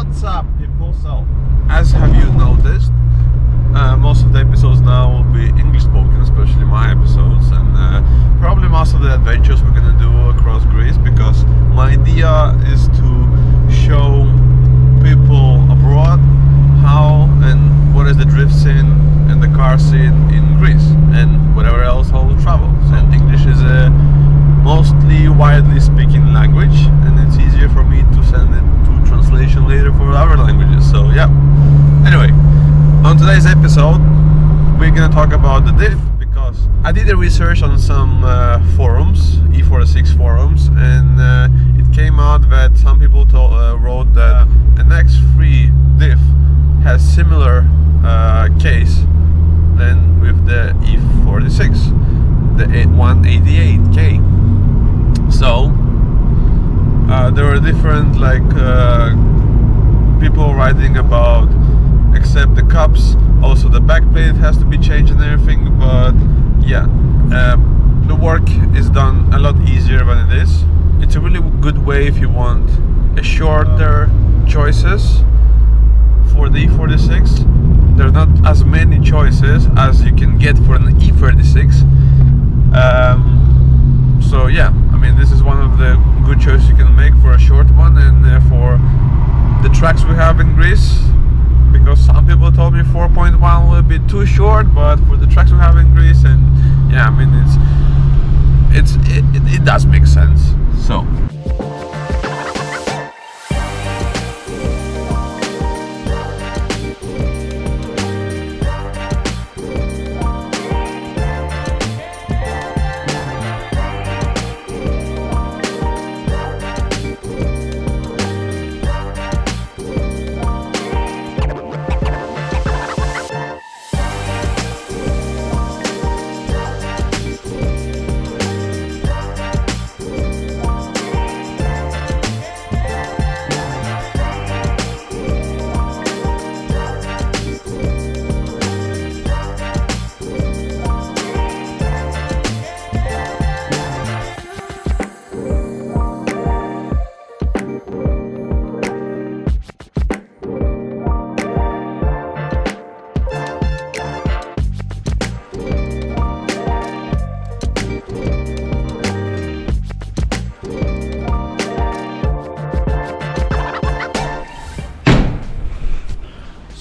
What's up, people? So, as have you noticed, most of the episodes now will be English spoken, especially my episodes, and probably most of the adventures we're gonna do across Greece, because my idea is to show people abroad how and what is the drift scene and the car scene in Greece and whatever else I will travel. And English is a mostly widely speaking language, and it's easier for me to send it to translation later for other languages. So yeah. Anyway, on today's episode, we're gonna talk about the diff, because I did a research on some forums, E46 forums, and it came out that some people wrote that an X3 diff has similar case than with the E46, the 188K. So there are different people writing about, except the cups, also the backplate has to be changed and everything, but yeah, the work is done a lot easier than it is. It's a really good way if you want a shorter choices for the E46. There's not as many choices as you can get for an E36. So yeah, I mean, this is one of the good choices you can make for a short one, and for the tracks we have in Greece, because some people told me 4.1 will be too short, but for the tracks we have in Greece, and yeah, I mean, it does make sense.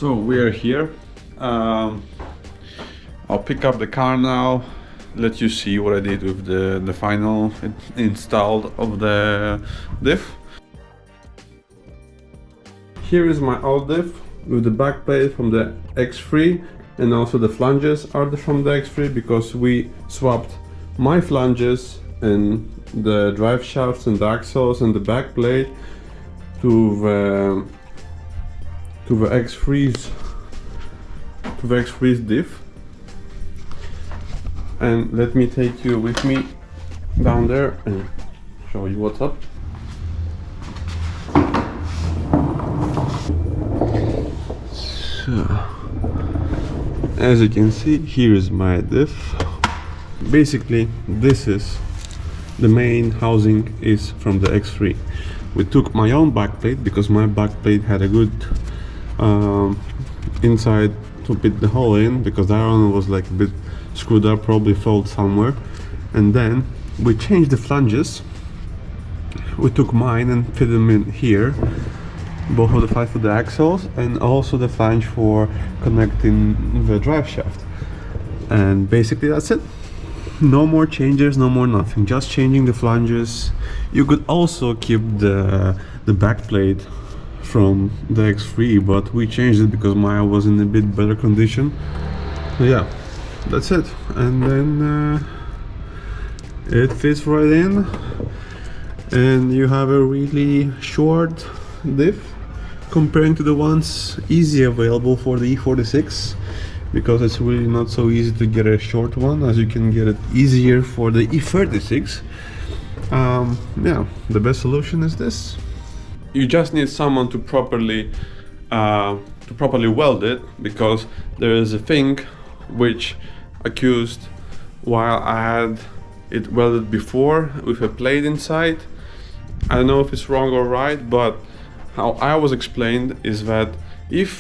So we are here. I'll pick up the car now, let you see what I did with the final installed of the diff. Here is my old diff with the backplate from the X3, and also the flanges are from the X3, because we swapped my flanges and the drive shafts and the axles and the backplate to the X3's diff. And let me take you with me down there and show you what's up. So, as you can see, here is my diff. Basically, this is the main housing is from the X3. We took my own backplate because my backplate had a good inside to fit the hole in, because the iron was like a bit screwed up, probably failed somewhere. And then we changed the flanges. We took mine and fit them in here, both of the flange for the axles and also the flange for connecting the drive shaft. And basically that's it. No more changes, no more nothing, just changing the flanges. You could also keep the backplate from the X3, but we changed it because mine was in a bit better condition. So yeah, that's it. And then it fits right in, and you have a really short diff comparing to the ones easy available for the E46, because it's really not so easy to get a short one as you can get it easier for the E36. Yeah, the best solution is this. You just need someone to properly weld it, because there is a thing which accused while I had it welded before with a plate inside. I don't know if it's wrong or right, but how I was explained is that if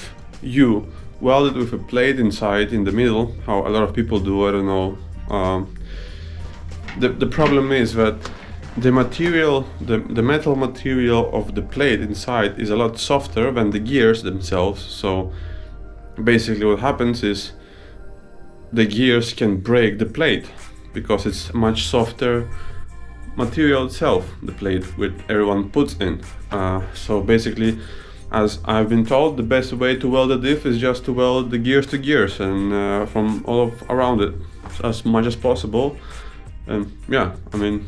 you weld it with a plate inside in the middle, how a lot of people do, I don't know, the problem is that the material, the metal material of the plate inside is a lot softer than the gears themselves. So basically what happens is the gears can break the plate because it's much softer material itself, the plate which everyone puts in. So basically, as I've been told, the best way to weld a diff is just to weld the gears to gears and from all around it as much as possible. And yeah, I mean,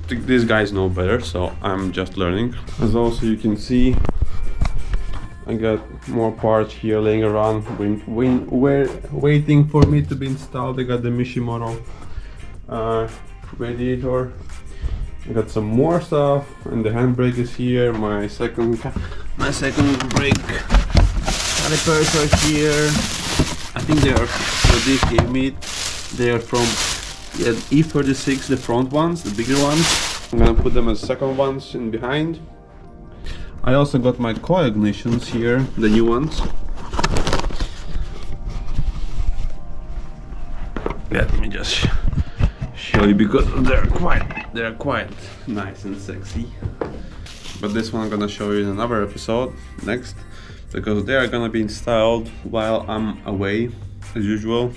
these guys know better, so I'm just learning. As also you can see, I got more parts here laying around, waiting for me to be installed. I got the Mishimoto radiator. I got some more stuff, and the handbrake is here. My second brake calipers are here. I think they are what this gave me. They are from E46, the front ones, the bigger ones. I'm gonna put them as second ones in behind. I also got my coil ignitions here, the new ones. Let me just show you because they're quite nice and sexy. But this one I'm gonna show you in another episode next, because they are gonna be installed while I'm away, as usual.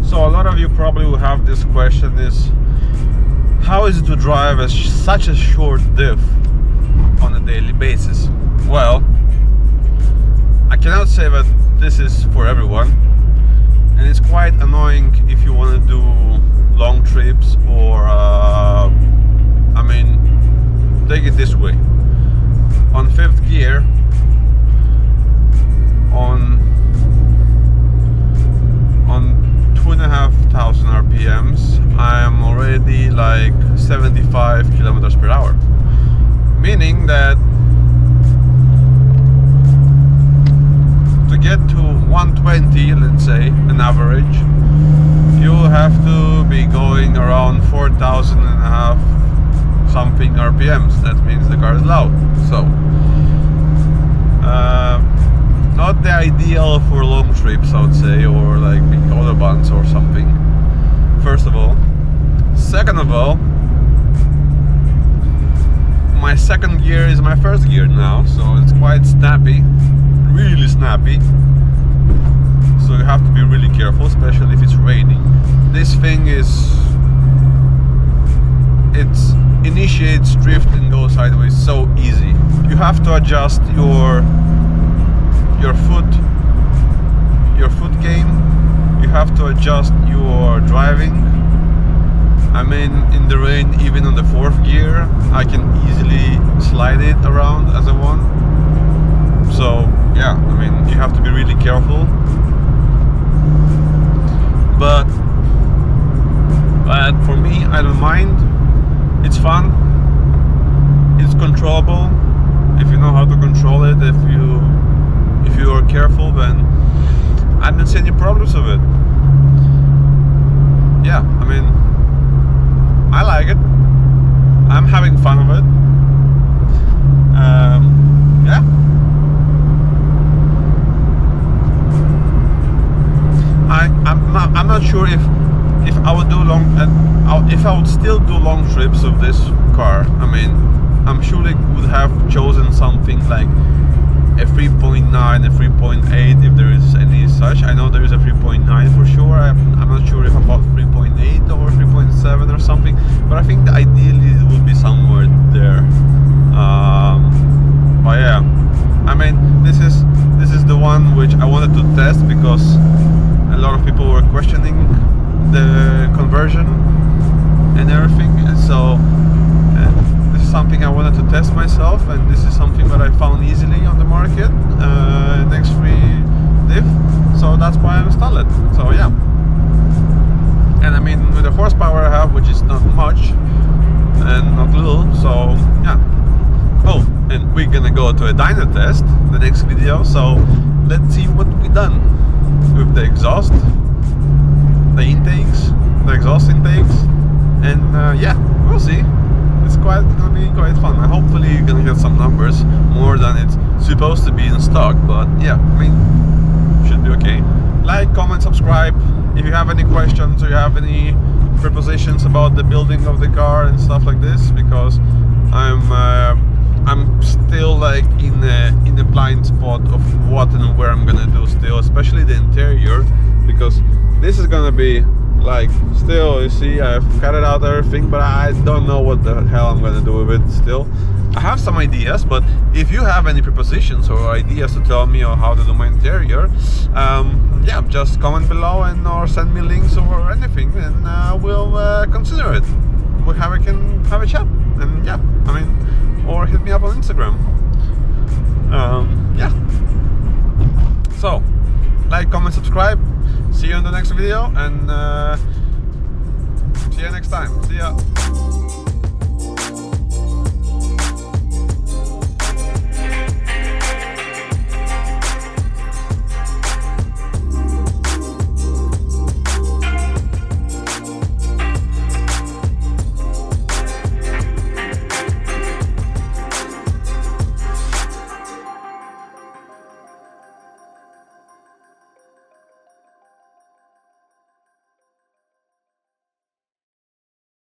So a lot of you probably will have this question is, how is it to drive such a short diff on a daily basis? Well, I cannot say that this is for everyone, and it's quite annoying if you want to do long trips or I mean, take it this way. On 5th gear, on 2,500 RPMs, I am already like 75 kilometers per hour. Meaning that to get to 120, let's say, an average, you have to be going around 4,000 and a half something RPMs. That means the car is loud. So, not the ideal for long trips, I would say, or like big autobahns or something. First of all. Second of all, my second gear is my first gear now, so it's quite snappy, really snappy. So you have to be really careful, especially if it's raining. This thing it initiates drift and goes sideways so easy. You have to adjust your foot game. You have to adjust your driving. I mean, in the rain, even on the 4th gear, I can easily slide it around as I want. So yeah, I mean, you have to be really careful. But for me, I don't mind. It's fun. It's controllable. If you know how to control it, if you are careful, then I don't see any problems with it. Yeah, I mean, I like it. I'm having fun with it. Yeah. I'm not sure if I would do if I would still do long trips of this car. I mean, I'm sure they would have chosen something like a 3.9, a 3.8 if there is any such. I know there is a 3.9 for sure. I'm not sure if about 3.8 or 3.7 or something, but I think that ideally it would be somewhere there. But yeah, I mean, this is the one which I wanted to test because a lot of people were questioning the conversion and everything, and so this is something I wanted to test myself, and this is something that I found easily on the market, an X3 diff, so that's why I installed it. So yeah, and I mean, with the horsepower I have, which is not much and not little, so yeah. Oh, and we're gonna go to a dyno test the next video, so let's see what we done with the exhaust, the intakes, the exhaust intakes, and yeah, we'll see. it's gonna be quite fun. Hopefully you're gonna get some numbers more than it's supposed to be in stock, but yeah, I mean, should be okay. Like, comment, subscribe. If you have any questions or you have any propositions about the building of the car and stuff like this, because I'm still like in a blind spot of what and where I'm gonna do still, especially the interior, because this is gonna be like, still, you see, I've cut it out everything, but I don't know what the hell I'm gonna do with it still. I have some ideas, but if you have any propositions or ideas to tell me on how to do my interior, yeah, just comment below and or send me links or anything, and we'll consider it. We can have a chat, and yeah, I mean, or hit me up on Instagram. Yeah. So, like, comment, subscribe. See you in the next video, and see you next time. See ya.